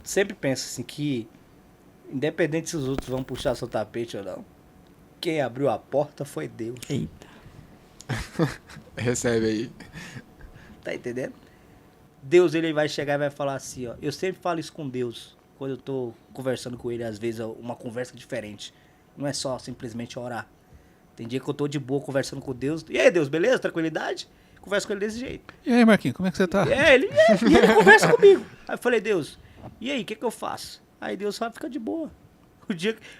sempre pensa assim que, independente se os outros vão puxar seu tapete ou não, quem abriu a porta foi Deus. Eita. Recebe aí. Tá entendendo? Deus, ele vai chegar e vai falar assim, ó. Eu sempre falo isso com Deus, quando eu tô conversando com ele, às vezes é uma conversa diferente. Não é só simplesmente orar. Tem dia que eu tô de boa conversando com Deus. E aí, Deus, beleza? Tranquilidade? Converso com ele desse jeito. E aí, Marquinhos, como é que você tá? E ele conversa comigo. Aí eu falei, Deus, e aí, o que eu faço? Aí Deus só fica de boa.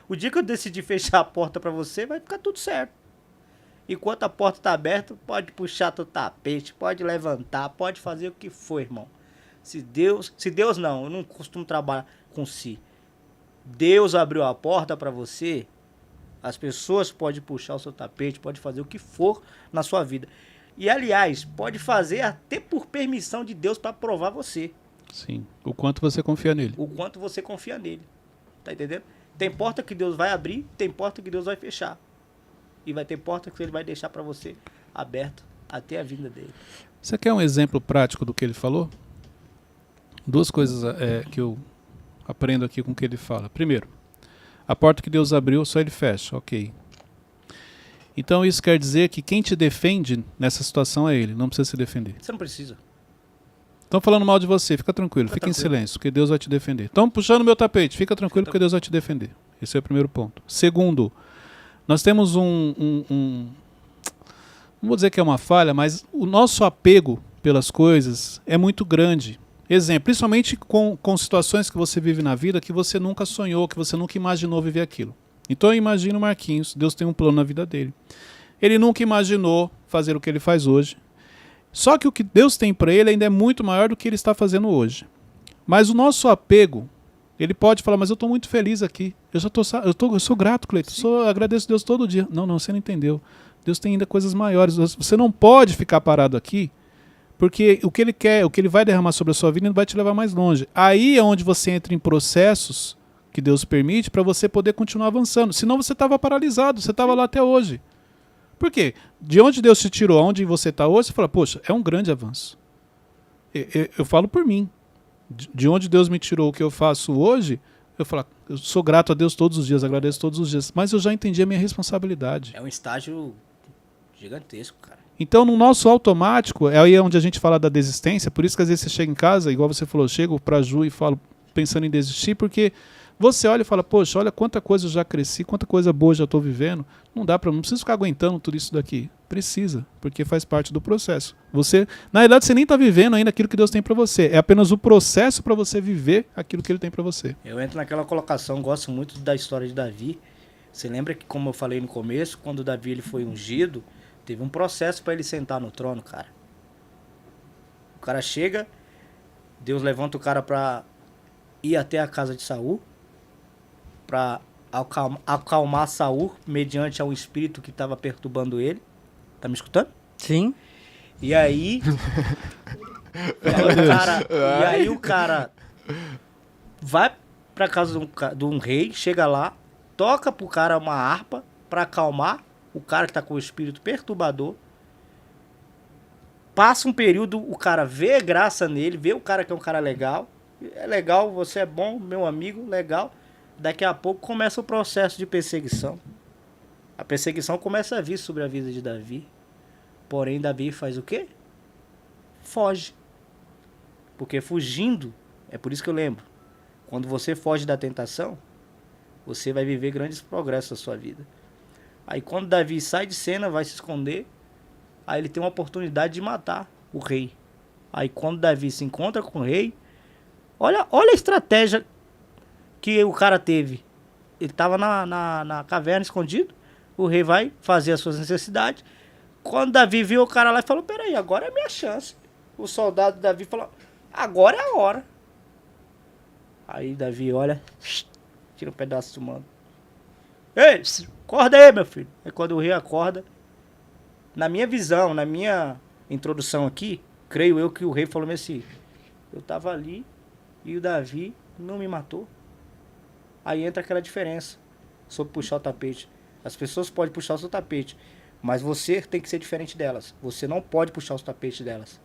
O dia que eu decidir fechar a porta pra você, vai ficar tudo certo. Enquanto a porta tá aberta, pode puxar teu tapete, pode levantar, pode fazer o que for, irmão. Se Deus não, eu não costumo trabalhar com si. Deus abriu a porta pra você, as pessoas podem puxar o seu tapete, pode fazer o que for na sua vida. E aliás, pode fazer até por permissão de Deus pra provar você. Sim. O quanto você confia nele. O quanto você confia nele. Tá entendendo? Tem porta que Deus vai abrir, tem porta que Deus vai fechar. E vai ter porta que ele vai deixar pra você aberta até a vinda dele. Você quer um exemplo prático do que ele falou? Duas coisas que eu aprendo aqui com o que ele fala. Primeiro, a porta que Deus abriu, só ele fecha. Ok. Então isso quer dizer que quem te defende nessa situação é ele, não precisa se defender. Você não precisa. Estão falando mal de você, fica tranquilo, fica em silêncio, porque Deus vai te defender. Estão puxando meu tapete, fica tranquilo, porque Deus vai te defender. Esse é o primeiro ponto. Segundo, nós temos não vou dizer que é uma falha, mas o nosso apego pelas coisas é muito grande. Exemplo, principalmente com situações que você vive na vida que você nunca sonhou, que você nunca imaginou viver aquilo. Então eu imagino o Marquinhos, Deus tem um plano na vida dele. Ele nunca imaginou fazer o que ele faz hoje. Só que o que Deus tem para ele ainda é muito maior do que ele está fazendo hoje. Mas o nosso apego, ele pode falar, mas eu estou muito feliz aqui. Eu sou grato, Cleiton. Agradeço a Deus todo dia. Não, você não entendeu. Deus tem ainda coisas maiores. Você não pode ficar parado aqui, porque o que ele quer, o que ele vai derramar sobre a sua vida, ele vai te levar mais longe. Aí é onde você entra em processos que Deus permite para você poder continuar avançando. Senão você estava paralisado, você estava lá até hoje. Por quê? De onde Deus te tirou, aonde você está hoje, você fala, poxa, é um grande avanço. Eu falo por mim. De onde Deus me tirou o que eu faço hoje, eu falo, eu sou grato a Deus todos os dias, agradeço todos os dias, mas eu já entendi a minha responsabilidade. É um estágio gigantesco, cara. Então, no nosso automático, é aí onde a gente fala da desistência, por isso que às vezes você chega em casa, igual você falou, eu chego pra Ju e falo, pensando em desistir, porque você olha e fala, poxa, olha quanta coisa eu já cresci, quanta coisa boa eu já estou vivendo. Não preciso ficar aguentando tudo isso daqui. Precisa, porque faz parte do processo. Na realidade, você nem está vivendo ainda aquilo que Deus tem para você. É apenas o processo para você viver aquilo que Ele tem para você. Eu entro naquela colocação, gosto muito da história de Davi. Você lembra que, como eu falei no começo, quando Davi ele foi ungido, teve um processo para ele sentar no trono, cara. O cara chega, Deus levanta o cara para ir até a casa de Saul, para acalmar Saul mediante a um espírito que estava perturbando ele. Tá me escutando? Sim. E aí o cara vai pra casa de um rei, chega lá, toca pro cara uma harpa pra acalmar o cara que tá com o espírito perturbador. Passa um período, o cara vê graça nele, vê o cara que é um cara legal. É legal, você é bom, meu amigo, legal. Daqui a pouco começa o processo de perseguição. A perseguição começa a vir sobre a vida de Davi. Porém, Davi faz o quê? Foge. Porque fugindo, é por isso que eu lembro, quando você foge da tentação, você vai viver grandes progressos na sua vida. Aí quando Davi sai de cena, vai se esconder, aí ele tem uma oportunidade de matar o rei. Aí quando Davi se encontra com o rei, olha a estratégia que o cara teve. Ele estava na caverna escondido, o rei vai fazer as suas necessidades. Quando Davi viu o cara lá e falou, peraí, agora é a minha chance. O soldado de Davi falou, agora é a hora. Aí Davi olha, tira um pedaço do manto. Ei, acorda aí, meu filho. Aí quando o rei acorda, na minha visão, na minha introdução aqui, creio eu que o rei falou assim, eu tava ali e o Davi não me matou. Aí entra aquela diferença sobre puxar o tapete. As pessoas podem puxar o seu tapete, mas você tem que ser diferente delas. Você não pode puxar os tapetes delas.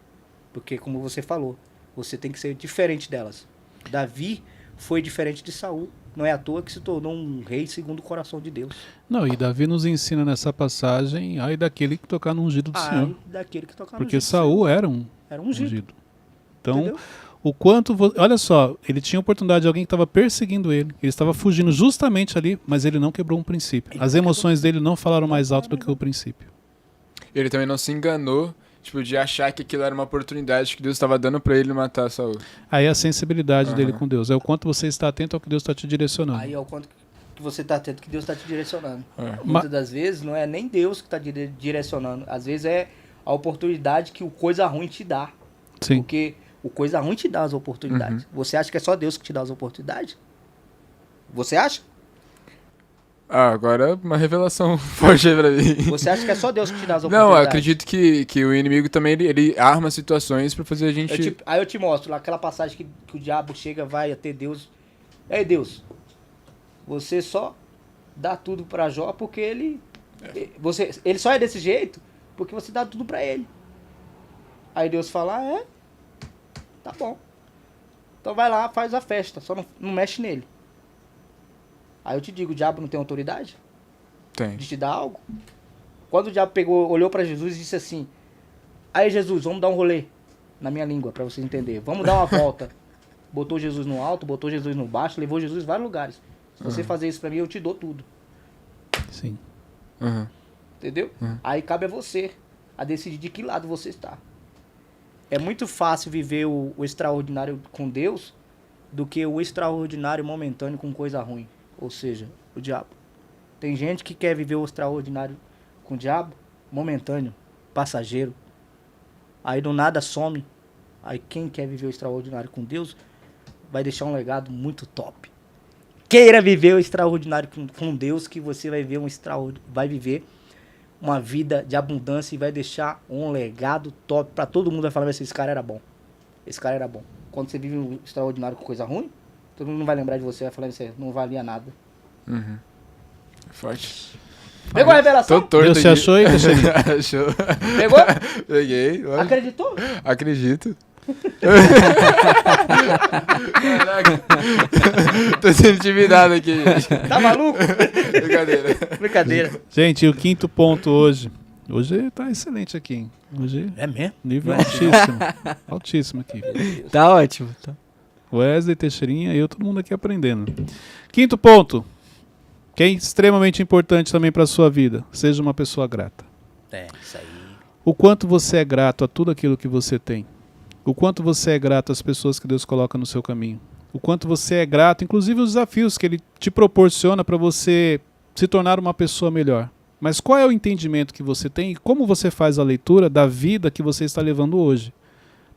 Porque, como você falou, você tem que ser diferente delas. Davi foi diferente de Saul. Não é à toa que se tornou um rei segundo o coração de Deus. Não, e Davi nos ensina nessa passagem, ai daquele que tocar no ungido do Senhor. Daquele que tocava Porque no ungido do Saul Senhor. era um Era um ungido. ungido. Então, Entendeu? o quanto... Olha só, ele tinha a oportunidade de alguém que estava perseguindo ele. Ele estava fugindo justamente ali, mas ele não quebrou um princípio. As emoções dele não falaram mais alto do que o princípio. Ele também não se enganou, tipo, de achar que aquilo era uma oportunidade que Deus estava dando pra ele matar Saul. Aí é a sensibilidade dele Aham. com Deus. É o quanto você está atento ao que Deus está te direcionando. Aí é o quanto que você está atento que Deus está te direcionando. É. Muitas das vezes não é nem Deus que está direcionando. Às vezes é a oportunidade que o coisa ruim te dá. Sim. Porque o coisa ruim te dá as oportunidades. Você acha que é só Deus que te dá as oportunidades? Você acha? Ah, agora uma revelação forte aí pra mim. Você acha que é só Deus que te dá as Não, oportunidades? eu acredito que o inimigo também, ele arma situações pra fazer a gente... Aí eu te mostro lá aquela passagem que o diabo chega, vai até Deus. Ei, Deus, você só dá tudo pra Jó porque ele só é desse jeito porque você dá tudo pra ele. Aí Deus fala, tá bom. Então vai lá, faz a festa, só não mexe nele. Aí eu te digo, o diabo não tem autoridade Tem. de te dar algo? Quando o diabo olhou pra Jesus e disse assim, aí Jesus, vamos dar um rolê na minha língua, pra vocês entenderem. Vamos dar uma volta. Botou Jesus no alto, botou Jesus no baixo, levou Jesus em vários lugares. Se você fazer isso pra mim, eu te dou tudo. Sim. Uhum. Entendeu? Aí cabe a você a decidir de que lado você está. É muito fácil viver o extraordinário com Deus do que o extraordinário momentâneo com coisa ruim. Ou seja, o diabo. Tem gente que quer viver o extraordinário com o diabo, momentâneo, passageiro. Aí do nada some. Aí quem quer viver o extraordinário com Deus vai deixar um legado muito top. Queira viver o extraordinário com Deus, que você vai viver uma vida de abundância e vai deixar um legado top pra todo mundo. Vai falar assim, esse cara era bom. Esse cara era bom. Quando você vive um extraordinário com coisa ruim, todo mundo não vai lembrar de você, vai falar assim, não valia nada. Uhum. Forte. Pegou a revelação? Tô torto Deus se aqui. achou aí, Teixeirinha? Achou. Pegou? Peguei. lógico. Acreditou? Acredito. Caraca. Tô sendo intimidado aqui, gente. Tá maluco? Brincadeira. Brincadeira. Gente, o quinto ponto hoje. Hoje tá excelente aqui, hein? Hoje, É mesmo? nível altíssimo. Altíssimo aqui. Tá ótimo. Tá. Wesley, Teixeirinha e eu, todo mundo aqui aprendendo. Quinto ponto, que é extremamente importante também para a sua vida. Seja uma pessoa grata. É, isso aí. O quanto você é grato a tudo aquilo que você tem. O quanto você é grato às pessoas que Deus coloca no seu caminho. O quanto você é grato, inclusive os desafios que Ele te proporciona para você se tornar uma pessoa melhor. Mas qual é o entendimento que você tem e como você faz a leitura da vida que você está levando hoje?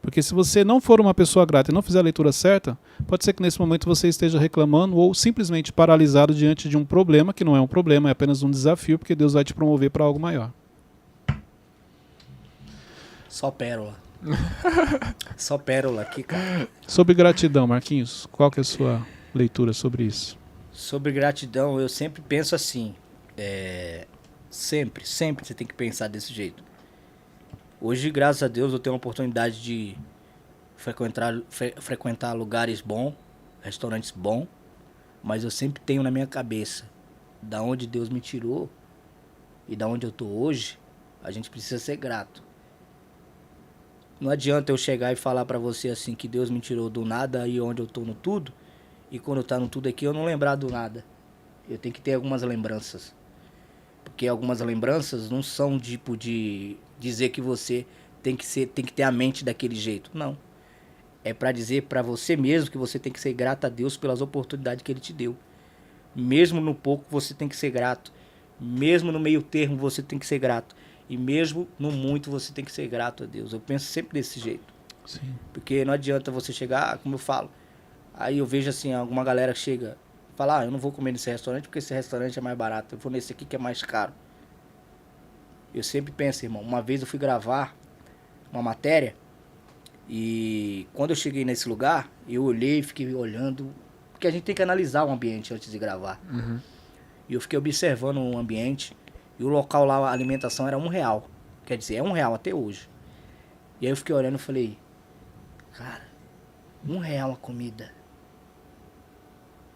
Porque se você não for uma pessoa grata e não fizer a leitura certa, pode ser que nesse momento você esteja reclamando ou simplesmente paralisado diante de um problema, que não é um problema, é apenas um desafio, porque Deus vai te promover para algo maior. Só pérola. Só pérola aqui, cara. Sobre gratidão, Marquinhos, qual que é a sua leitura sobre isso? Sobre gratidão, eu sempre penso assim. Sempre você tem que pensar desse jeito. Hoje, graças a Deus, eu tenho a oportunidade de frequentar lugares bons, restaurantes bons, mas eu sempre tenho na minha cabeça, da onde Deus me tirou e da onde eu tô hoje, a gente precisa ser grato. Não adianta eu chegar e falar pra você assim que Deus me tirou do nada e onde eu tô no tudo, e quando eu tá no tudo aqui eu não lembrar do nada. Eu tenho que ter algumas lembranças. Porque algumas lembranças não são tipo de dizer que você tem que ter a mente daquele jeito. Não. É pra dizer pra você mesmo que você tem que ser grato a Deus pelas oportunidades que Ele te deu. Mesmo no pouco você tem que ser grato. Mesmo no meio termo você tem que ser grato. E mesmo no muito você tem que ser grato a Deus. Eu penso sempre desse jeito. Sim. Porque não adianta você chegar, como eu falo. Aí eu vejo assim, alguma galera chega e fala, eu não vou comer nesse restaurante porque esse restaurante é mais barato. Eu vou nesse aqui que é mais caro. Eu sempre penso, irmão, uma vez eu fui gravar uma matéria e quando eu cheguei nesse lugar, eu olhei e fiquei olhando, porque a gente tem que analisar o ambiente antes de gravar. Uhum. E eu fiquei observando o ambiente e o local lá, a alimentação era R$1. Quer dizer, é R$1 até hoje. E aí eu fiquei olhando e falei, cara, R$1 a comida.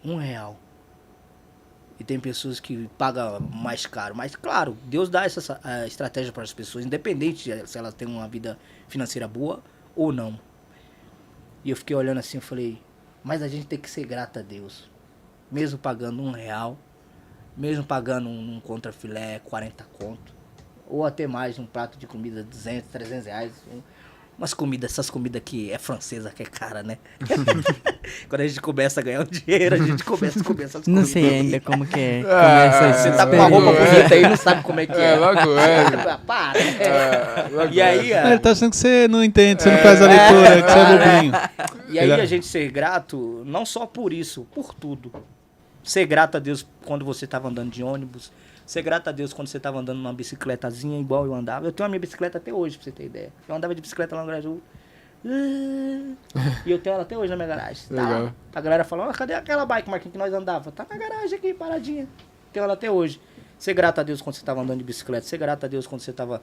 R$1. E tem pessoas que pagam mais caro. Mas, claro, Deus dá essa estratégia para as pessoas, independente se elas têm uma vida financeira boa ou não. E eu fiquei olhando assim, eu falei, mas a gente tem que ser grato a Deus. Mesmo pagando R$1, mesmo pagando um contrafilé 40 conto, ou até mais, um prato de comida 200, 300 reais. Essas comidas que é francesa, que é cara, né? Quando a gente começa a ganhar um dinheiro, a gente começa a comer essas comidas. Não sei ainda como que é. Começa Você tá com uma roupa bonita aí e não sabe como é que é. Logo é. Para. Logo E aí, Ele tá achando que você não entende, você não faz a leitura, que você é bobinho. E aí a gente ser grato, não só por isso, por tudo. Ser grato a Deus quando você tava andando de ônibus. Ser grato a Deus quando você tava andando numa bicicletazinha igual eu andava. Eu tenho a minha bicicleta até hoje, pra você ter ideia. Eu andava de bicicleta lá no Grajaú. E eu tenho ela até hoje na minha garagem. Tá lá. A galera fala, cadê aquela bike, Marquinhos, que nós andava? Tá na garagem aqui, paradinha. Tenho ela até hoje. Ser grato a Deus quando você tava andando de bicicleta. Ser grato a Deus quando você tava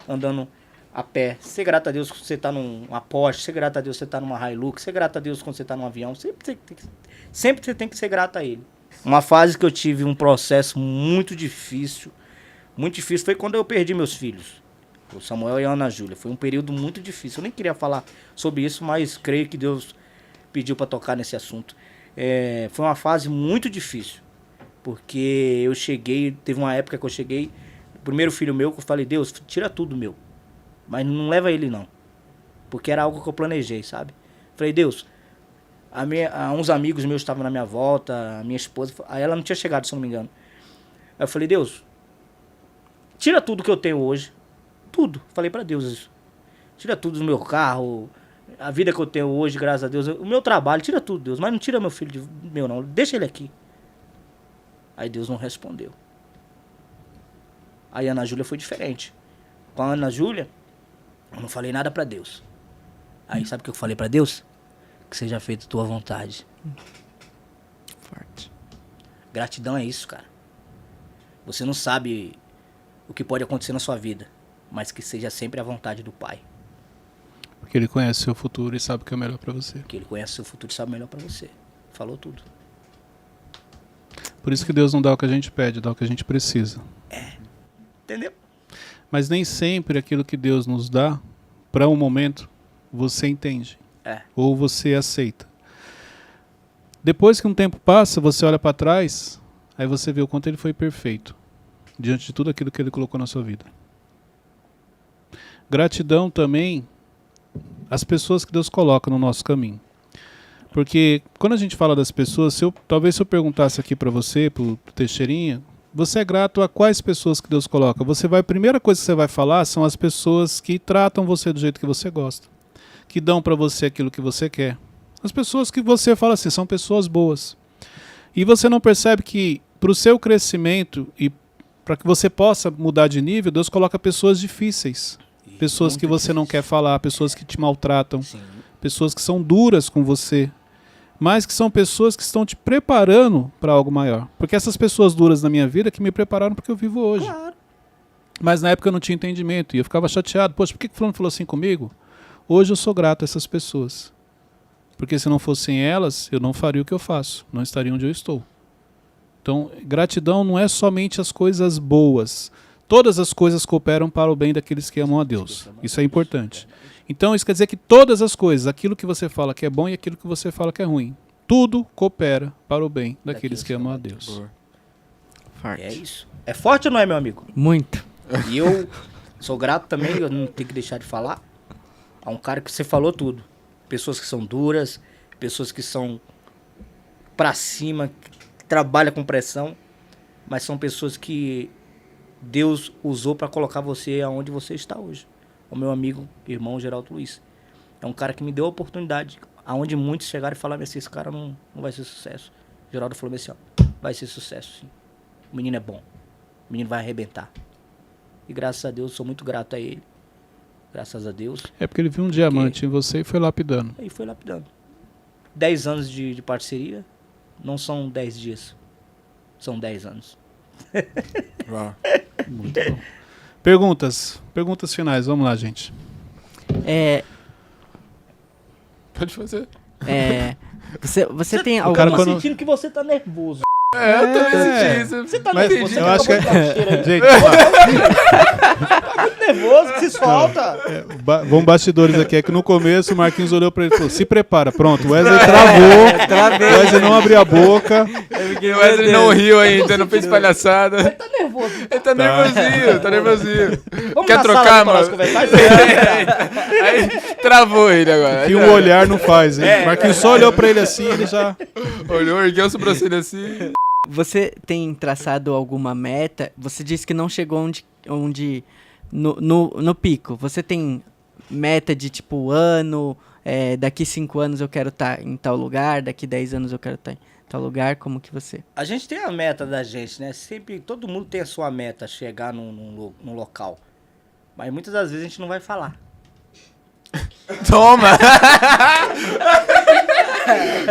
andando a pé. Ser grato a Deus quando você tá numa Porsche. Ser grato a Deus quando você tá numa Hilux. Ser grato a Deus quando você tá num avião. Sempre você tem que ser grato a Ele. Uma fase que eu tive um processo muito difícil, foi quando eu perdi meus filhos, o Samuel e a Ana Júlia. Foi um período muito difícil. Eu nem queria falar sobre isso, mas creio que Deus pediu para tocar nesse assunto. Foi uma fase muito difícil, porque teve uma época que eu cheguei, o primeiro filho meu, que eu falei, Deus, tira tudo meu, mas não leva ele não, porque era algo que eu planejei, sabe? Falei, Deus... uns amigos meus estavam na minha volta, a minha esposa, aí ela não tinha chegado, se eu não me engano. Aí eu falei, Deus, tira tudo que eu tenho hoje, tudo, falei pra Deus isso. Tira tudo do meu carro, a vida que eu tenho hoje, graças a Deus, o meu trabalho, tira tudo, Deus, mas não tira meu filho meu não, deixa ele aqui. Aí Deus não respondeu. Aí a Ana Júlia foi diferente. Com a Ana Júlia, eu não falei nada pra Deus. Aí sabe o que eu falei pra Deus? Que seja feita a tua vontade. Forte. Gratidão é isso, cara. Você não sabe o que pode acontecer na sua vida, mas que seja sempre a vontade do Pai. Porque Ele conhece o seu futuro e sabe o que é melhor pra você. Porque Ele conhece o seu futuro e sabe o melhor pra você. Falou tudo. Por isso que Deus não dá o que a gente pede, dá o que a gente precisa. Entendeu? Mas nem sempre aquilo que Deus nos dá, para um momento, você entende. Ou você aceita. Depois que um tempo passa, você olha para trás, aí você vê o quanto Ele foi perfeito diante de tudo aquilo que Ele colocou na sua vida. Gratidão também às pessoas que Deus coloca no nosso caminho. Porque quando a gente fala das pessoas, talvez se eu perguntasse aqui para você, pro Teixeirinha, você é grato a quais pessoas que Deus coloca? A primeira coisa que você vai falar são as pessoas que tratam você do jeito que você gosta, que dão para você aquilo que você quer. As pessoas que você fala assim, são pessoas boas. E você não percebe que para o seu crescimento e para que você possa mudar de nível, Deus coloca pessoas difíceis. Pessoas que você não quer falar, pessoas que te maltratam, pessoas que são duras com você, mas que são pessoas que estão te preparando para algo maior. Porque essas pessoas duras na minha vida que me prepararam porque eu vivo hoje. Claro. Mas na época eu não tinha entendimento e eu ficava chateado. Poxa, por que o fulano falou assim comigo? Hoje eu sou grato a essas pessoas. Porque se não fossem elas, eu não faria o que eu faço. Não estaria onde eu estou. Então, gratidão não é somente as coisas boas. Todas as coisas cooperam para o bem daqueles que amam a Deus. Isso é importante. Então, isso quer dizer que todas as coisas, aquilo que você fala que é bom e aquilo que você fala que é ruim, tudo coopera para o bem daqueles que amam a Deus. Forte. É isso. É forte ou não é, meu amigo? Muito. E eu sou grato também, eu não tenho que deixar de falar, a um cara que você falou tudo. Pessoas que são duras, pessoas que são pra cima, que trabalham com pressão, mas são pessoas que Deus usou para colocar você aonde você está hoje. O meu amigo, irmão Geraldo Luiz. É um cara que me deu a oportunidade, aonde muitos chegaram e falaram assim, esse cara não vai ser sucesso. Geraldo falou assim, ó, vai ser sucesso sim. O menino é bom. O menino vai arrebentar. E graças a Deus, sou muito grato a ele. Graças a Deus. É porque ele viu um diamante em você e foi lapidando. E foi lapidando. 10 anos de parceria, não são 10 dias. São 10 anos. Uau. Muito bom. Perguntas finais, vamos lá, gente. Pode fazer. Você tem Eu cara tô quando- sentindo que você tá nervoso. Eu também senti isso. Você tá Mas nervoso. Você eu acho que acabou de dar um cheiro aí. Gente, Tá muito nervoso, que se solta. vamos bastidores aqui. É que no começo o Marquinhos olhou pra ele e falou: se prepara, pronto. O Wesley travou. Travei. O Wesley não abriu a boca. O Wesley não riu ainda, não fez palhaçada. Ele tá nervoso. Ele tá nervosinho, tá nervosinho. Vamos Quer na trocar, sala pra nós mano? conversar? Aí travou ele agora. Que o olhar não faz, hein? Marquinhos só olhou pra ele assim ele já. Olhou, ergueu a sobrancelha assim. Você tem traçado alguma meta? Você disse que não chegou onde no pico. Você tem meta de tipo ano, daqui 5 anos eu quero estar em tal lugar, daqui 10 anos eu quero estar em tal lugar, como que você... A gente tem a meta da gente, né? Sempre, todo mundo tem a sua meta, chegar num local. Mas muitas das vezes a gente não vai falar. Toma!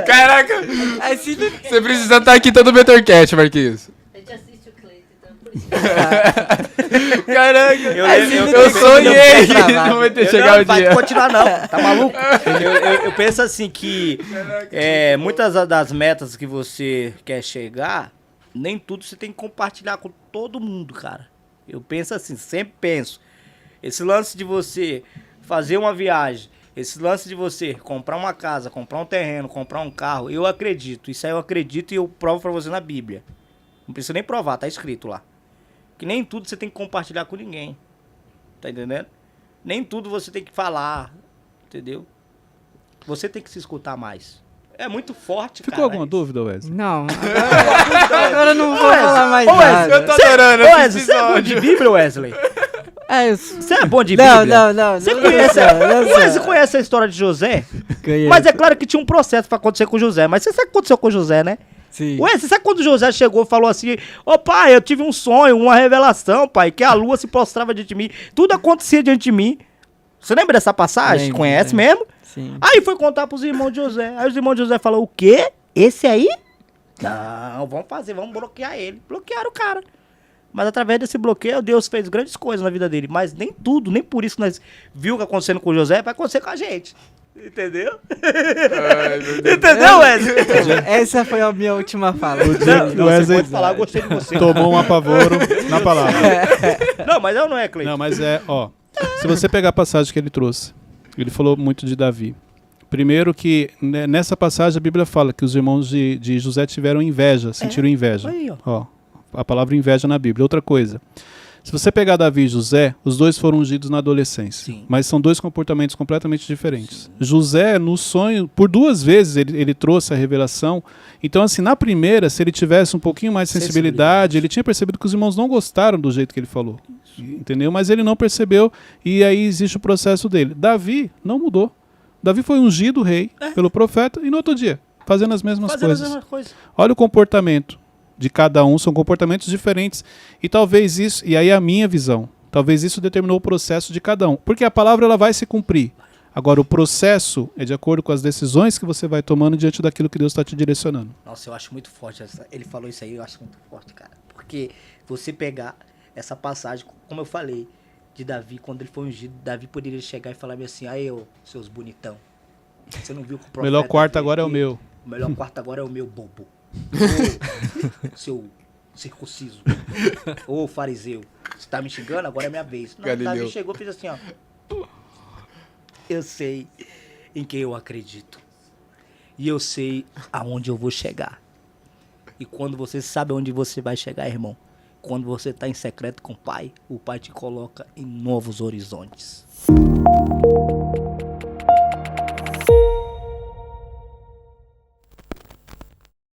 Caraca! Assim, Você precisa estar aqui todo o Bettercat, Marquinhos. A gente assiste o Cleiton, então por isso. Caraca! Eu Eu sonhei Não que não vai ter Eu chegado não, o vai dia. continuar não, tá maluco? Eu penso assim que muitas das metas que você quer chegar, nem tudo você tem que compartilhar com todo mundo, cara. Eu penso assim, sempre penso. Esse lance de você fazer uma viagem, esse lance de você comprar uma casa, comprar um terreno, comprar um carro, eu acredito. Isso aí eu acredito e eu provo pra você na Bíblia. Não precisa nem provar, tá escrito lá. Que nem tudo você tem que compartilhar com ninguém. Tá entendendo? Nem tudo você tem que falar, entendeu? Você tem que se escutar mais. É muito forte, Ficou cara. alguma dúvida, Wesley? não, agora eu não vou falar mais Ô, Wesley, nada. Eu tô adorando esse Wesley, você é bom de episódio. Bíblia, Wesley? Eu... Você é bom de Bíblia? Não. Você não conhece, sou, não sou. Wesley conhece a história de José? Conheço. Mas é claro que tinha um processo pra acontecer com José. Mas você sabe o que aconteceu com José, né? Sim. Ué, você sabe quando José chegou e falou assim: ô pai, eu tive um sonho, uma revelação, pai, que a lua se prostrava diante de mim, tudo acontecia diante de mim. Você lembra dessa passagem? Lembro, Conhece lembro. mesmo? Sim. Aí foi contar pros irmãos de José. Aí os irmãos de José falaram: o quê? Esse aí? Não, vamos bloquear ele. Bloquearam o cara. Mas através desse bloqueio, Deus fez grandes coisas na vida dele. Mas nem tudo, nem por isso que nós viu o que acontecendo com José, vai acontecer com a gente. Entendeu? Ai, meu Deus. Entendeu, Wesley? Essa foi a minha última fala. Não, você Wesley pode falar, eu gostei de você. tomou um apavoro na palavra. Não, mas eu não é, Cleiton. Não, mas se você pegar a passagem que ele trouxe, ele falou muito de Davi. Primeiro que nessa passagem a Bíblia fala que os irmãos de José tiveram inveja, sentiram inveja. Aí, ó. Ó, a palavra inveja na Bíblia. Outra coisa, se você pegar Davi e José, os dois foram ungidos na adolescência. Sim. Mas são dois comportamentos completamente diferentes. Sim. José, no sonho, por 2 vezes ele trouxe a revelação. Então, assim, na primeira, se ele tivesse um pouquinho mais de sensibilidade, ele tinha percebido que os irmãos não gostaram do jeito que ele falou. Isso. Entendeu? Mas ele não percebeu e aí existe o processo dele. Davi não mudou. Davi foi ungido rei pelo profeta e no outro dia, fazendo as mesmas coisas. Olha o comportamento de cada um, são comportamentos diferentes. E talvez isso, e aí a minha visão, talvez isso determinou o processo de cada um. Porque a palavra ela vai se cumprir. Agora, o processo é de acordo com as decisões que você vai tomando diante daquilo que Deus está te direcionando. Nossa, eu acho muito forte. Ele falou isso aí, eu acho muito forte, cara. Porque você pegar essa passagem, como eu falei, de Davi, quando ele foi ungido, Davi poderia chegar e falar assim: aí, ô, seus bonitão, você não viu que o profeta... O melhor quarto veio agora é o aqui? meu. O melhor quarto agora é o meu, bobo. Ô, seu circunciso. Ô, fariseu, você tá me xingando? Agora é minha vez. Não, Galileu. Davi chegou e fez assim, ó: eu sei em quem eu acredito. E eu sei aonde eu vou chegar. E quando você sabe onde você vai chegar, irmão, quando você tá em secreto com o Pai te coloca em novos horizontes.